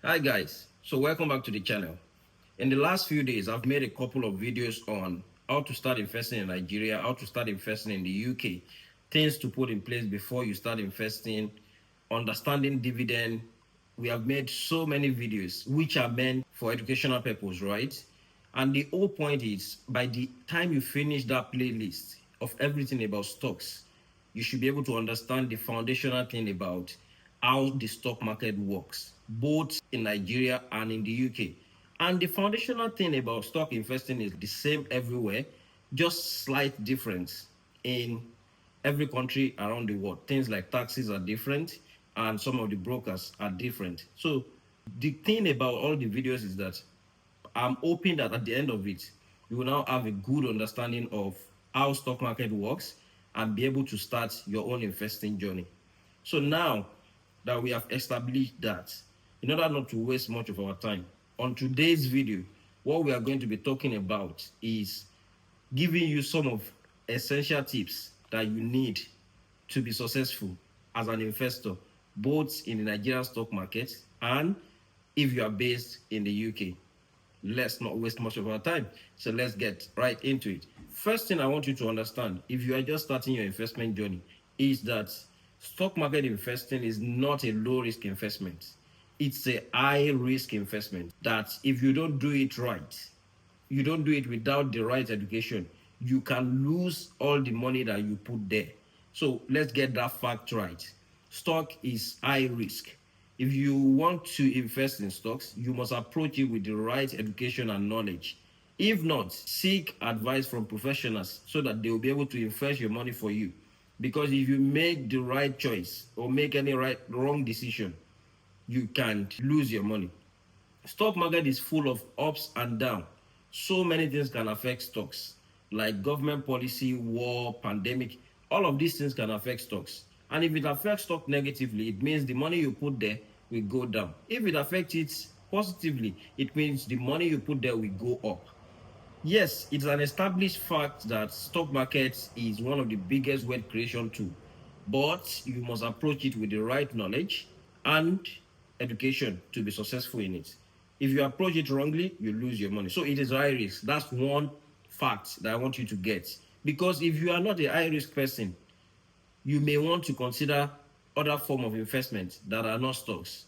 Hi guys, so welcome back to the channel. In the last few days, I've made a couple of videos on how to start investing in Nigeria, how to start investing in the UK, things to put in place before you start investing, understanding dividend. We have made so many videos which are meant for educational purpose, right? And the whole point is by the time you finish that playlist of everything about stocks, you should be able to understand the foundational thing about how the stock market works, both in Nigeria and in the UK. And the foundational thing about stock investing is the same everywhere, just slight difference in every country around the world. Things like taxes are different and some of the brokers are different. So the thing about all the videos is that I'm hoping that at the end of it, you will now have a good understanding of how stock market works and be able to start your own investing journey. So now that we have established that, in order not to waste much of our time, on today's video, what we are going to be talking about is giving you some of essential tips that you need to be successful as an investor, both in the Nigerian stock market and if you are based in the UK. Let's not waste much of our time. So let's get right into it. First thing I want you to understand, if you are just starting your investment journey, is that stock market investing is not a low risk investment. It's a high risk investment that if you don't do it right, you don't do it without the right education, you can lose all the money that you put there. So let's get that fact right. Stock is high risk. If you want to invest in stocks, you must approach it with the right education and knowledge. If not, seek advice from professionals so that they will be able to invest your money for you. Because if you make the right choice or make any wrong decision, you can lose your money. Stock market is full of ups and downs. So many things can affect stocks, like government policy, war, pandemic. All of these things can affect stocks. And if it affects stock negatively, it means the money you put there will go down. If it affects it positively, it means the money you put there will go up. Yes, it's an established fact that stock market is one of the biggest wealth creation tools, but you must approach it with the right knowledge and education to be successful in it. If you approach it wrongly, you lose your money. So it is high risk. That's one fact that I want you to get. Because if you are not a high risk person, you may want to consider other form of investment that are not stocks.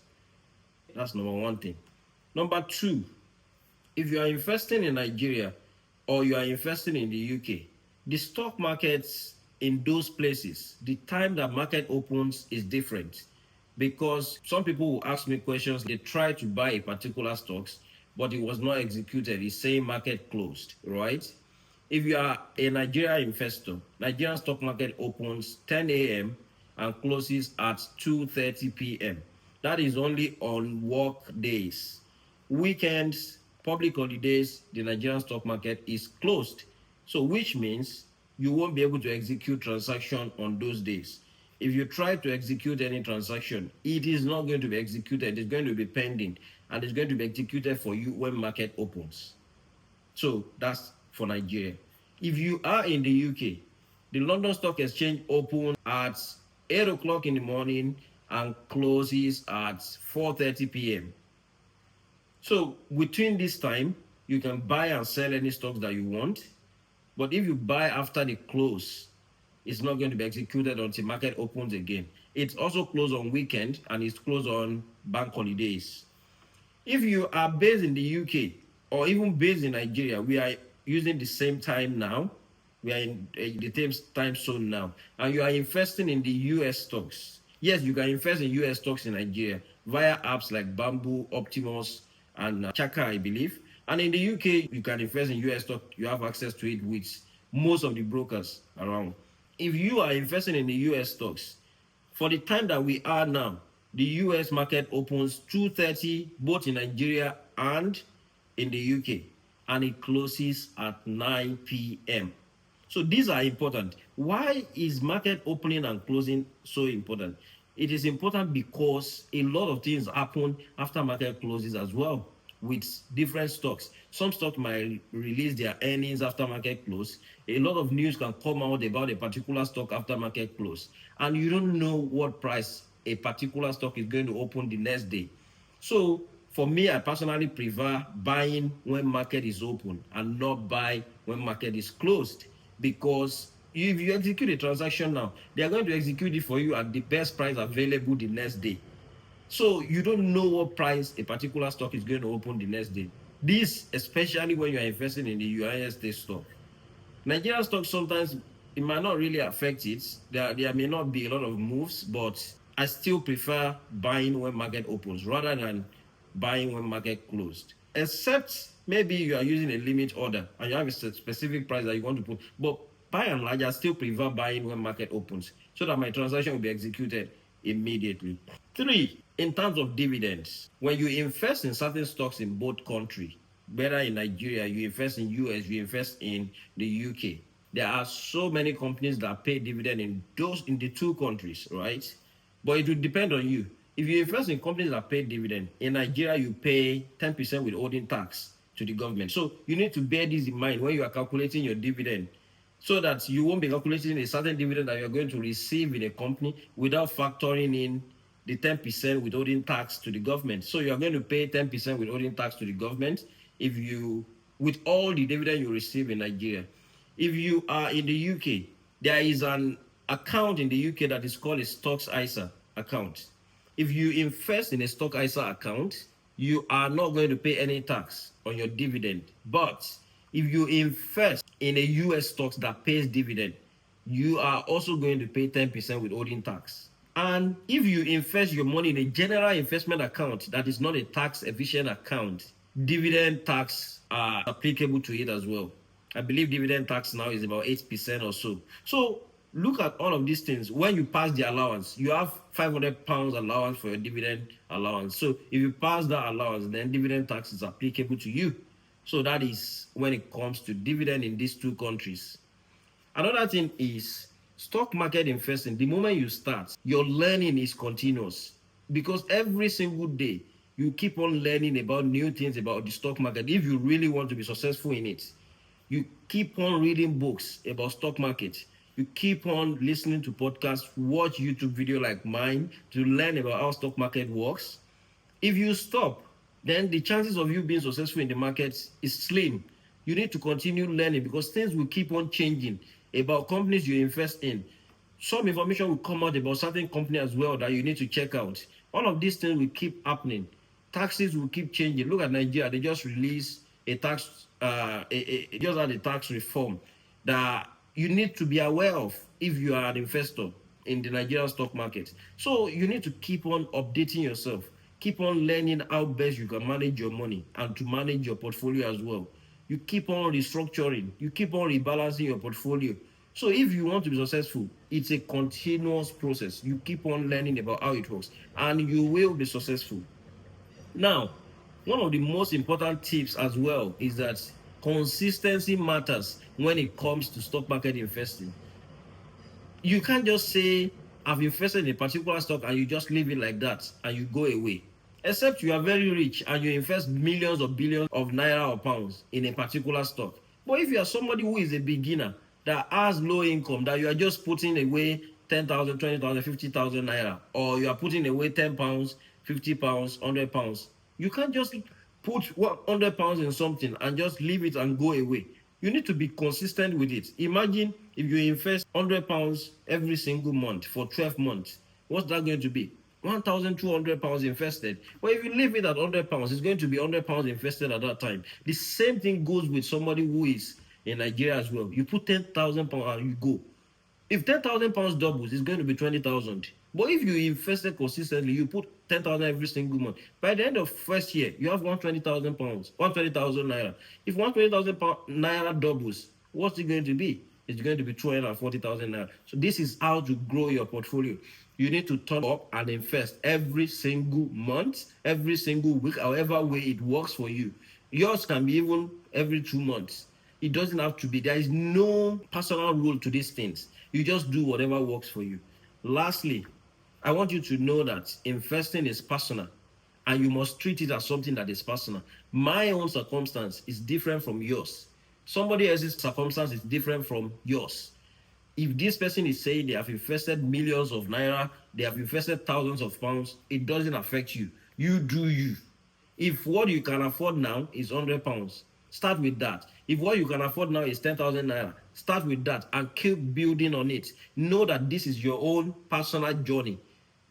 That's number one thing. Number two, if you are investing in Nigeria or you are investing in the UK, the stock markets in those places, the time that market opens is different. Because some people will ask me questions, they try to buy a particular stocks, but it was not executed. It's saying market closed, right? If you are a Nigerian investor, Nigerian stock market opens 10 a.m. and closes at 2:30 p.m. That is only on work days. Weekends, public holidays, the Nigerian stock market is closed. So which means you won't be able to execute transaction on those days. If you try to execute any transaction, it is not going to be executed. It's going to be pending and it's going to be executed for you when market opens. So that's for Nigeria. If you are in the UK, the London Stock Exchange opens at 8 o'clock in the morning and closes at 4:30 p.m. So between this time, you can buy and sell any stocks that you want. But if you buy after the close, it's not going to be executed until market opens again. It's also closed on weekend and it's closed on bank holidays. If you are based in the UK or even based in Nigeria, we are using the same time now. We are in the same time zone now. And you are investing in the US stocks. Yes, you can invest in US stocks in Nigeria via apps like Bamboo, Optimus, and Chaka, I believe. And in the UK, you can invest in US stock. You have access to it with most of the brokers around. If you are investing in the US stocks, for the time that we are now, the US market opens 2:30 both in Nigeria and in the UK, and it closes at 9 p.m. So these are important. Why is market opening and closing so important? It is important because a lot of things happen after market closes as well with different stocks. Some stocks might release their earnings after market close. A lot of news can come out about a particular stock after market close, and you don't know what price a particular stock is going to open the next day. So For me, I personally prefer buying when market is open and not buy when market is closed, because if you execute a transaction now, they are going to execute it for you at the best price available the next day. So you don't know what price a particular stock is going to open the next day. This, especially when you're investing in the United States stock. Nigerian stock, sometimes it might not really affect it. There may not be a lot of moves, but I still prefer buying when market opens rather than buying when market closed. Except maybe you are using a limit order and you have a specific price that you want to put. But by and large, I still prefer buying when market opens so that my transaction will be executed immediately. 3, in terms of dividends, when you invest in certain stocks in both countries, whether in Nigeria, you invest in US, you invest in the UK, there are so many companies that pay dividend in the two countries, right? But it will depend on you. If you invest in companies that pay dividend, in Nigeria, you pay 10% withholding tax to the government. So you need to bear this in mind when you are calculating your dividend, so that you won't be calculating a certain dividend that you're going to receive in a company without factoring in the 10% withholding tax to the government. So you are going to pay 10% withholding tax to the government if you, with all the dividend you receive in Nigeria. If you are in the UK, there is an account in the UK that is called a Stocks ISA account. If you invest in a Stock ISA account, you are not going to pay any tax on your dividend. But if you invest in a US stocks that pays dividend, you are also going to pay 10% withholding tax. And if you invest your money in a general investment account that is not a tax efficient account, dividend tax are applicable to it as well. I believe dividend tax now is about 8% or so. So look at all of these things. When you pass the allowance, you have £500 allowance for your dividend allowance. So if you pass that allowance, then dividend tax is applicable to you. So that is when it comes to dividend in these two countries. Another thing is stock market investing. The moment you start, your learning is continuous, because every single day you keep on learning about new things about the stock market. If you really want to be successful in it, you keep on reading books about stock market. You keep on listening to podcasts, watch YouTube video like mine to learn about how stock market works. If you stop, then the chances of you being successful in the market is slim. You need to continue learning, because things will keep on changing about companies you invest in. Some information will come out about certain company as well that you need to check out. All of these things will keep happening. Taxes will keep changing. Look at Nigeria; they just released a tax, just had a tax reform that you need to be aware of if you are an investor in the Nigerian stock market. So you need to keep on updating yourself, keep on learning how best you can manage your money and to manage your portfolio as well. You keep on restructuring, you keep on rebalancing your portfolio. So if you want to be successful, it's a continuous process. You keep on learning about how it works and you will be successful. Now, one of the most important tips as well is that consistency matters when it comes to stock market investing. You can't just say, I've invested in a particular stock and you just leave it like that and you go away. Except you are very rich and you invest millions or billions of naira or pounds in a particular stock. But if you are somebody who is a beginner that has low income, that you are just putting away 10,000, 20,000, 50,000 naira, or you are putting away 10 pounds, 50 pounds, 100 pounds, you can't just put 100 pounds in something and just leave it and go away. You need to be consistent with it. Imagine if you invest 100 pounds every single month for 12 months, what's that going to be? 1,200 pounds invested. But if you leave it at 100 pounds, it's going to be 100 pounds invested at that time. The same thing goes with somebody who is in Nigeria as well. You put 10,000 pounds and you go. If 10,000 pounds doubles, it's going to be 20,000. But if you invested consistently, you put 10,000 every single month. By the end of first year, you have 120,000 pounds, 120,000 naira. If 120,000 naira doubles, what's it going to be? It's going to be 240,000 naira. So this is how to grow your portfolio. You need to turn up and invest every single month, every single week, however way it works for you. Yours can be even every 2 months. It doesn't have to be. There is no personal rule to these things. You just do whatever works for you. Lastly, I want you to know that investing is personal and you must treat it as something that is personal. My own circumstance is different from yours. Somebody else's circumstance is different from yours. If this person is saying they have invested millions of naira, they have invested thousands of pounds, it doesn't affect you. You do you. If what you can afford now is £100, start with that. If what you can afford now is 10,000 naira, start with that and keep building on it. Know that this is your own personal journey,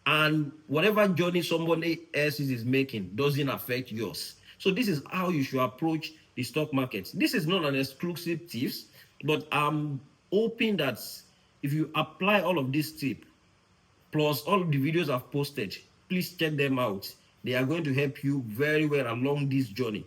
and whatever journey somebody else is making doesn't affect yours. So this is how you should approach the stock market. This is not an exclusive tips, but I'm hoping that if you apply all of these tips plus all of the videos I've posted, please check them out. They are going to help you very well along this journey.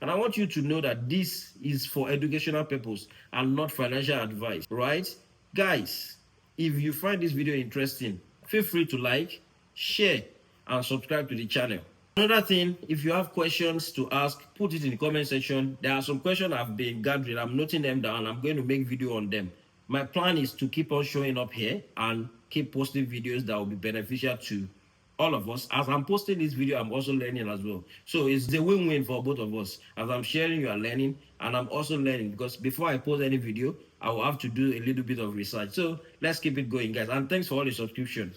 And I want you to know that this is for educational purpose and not financial advice, right? Guys, if you find this video interesting, feel free to like, share, and subscribe to the channel. Another thing, if you have questions to ask, put it in the comment section. There are some questions I've been gathering. I'm noting them down. I'm going to make video on them. My plan is to keep on showing up here and keep posting videos that will be beneficial to all of us. As I'm posting this video, I'm also learning as well. So it's a win-win for both of us. As I'm sharing, you are learning, and I'm also learning, because before I post any video, I will have to do a little bit of research. So let's keep it going, guys. And thanks for all the subscription.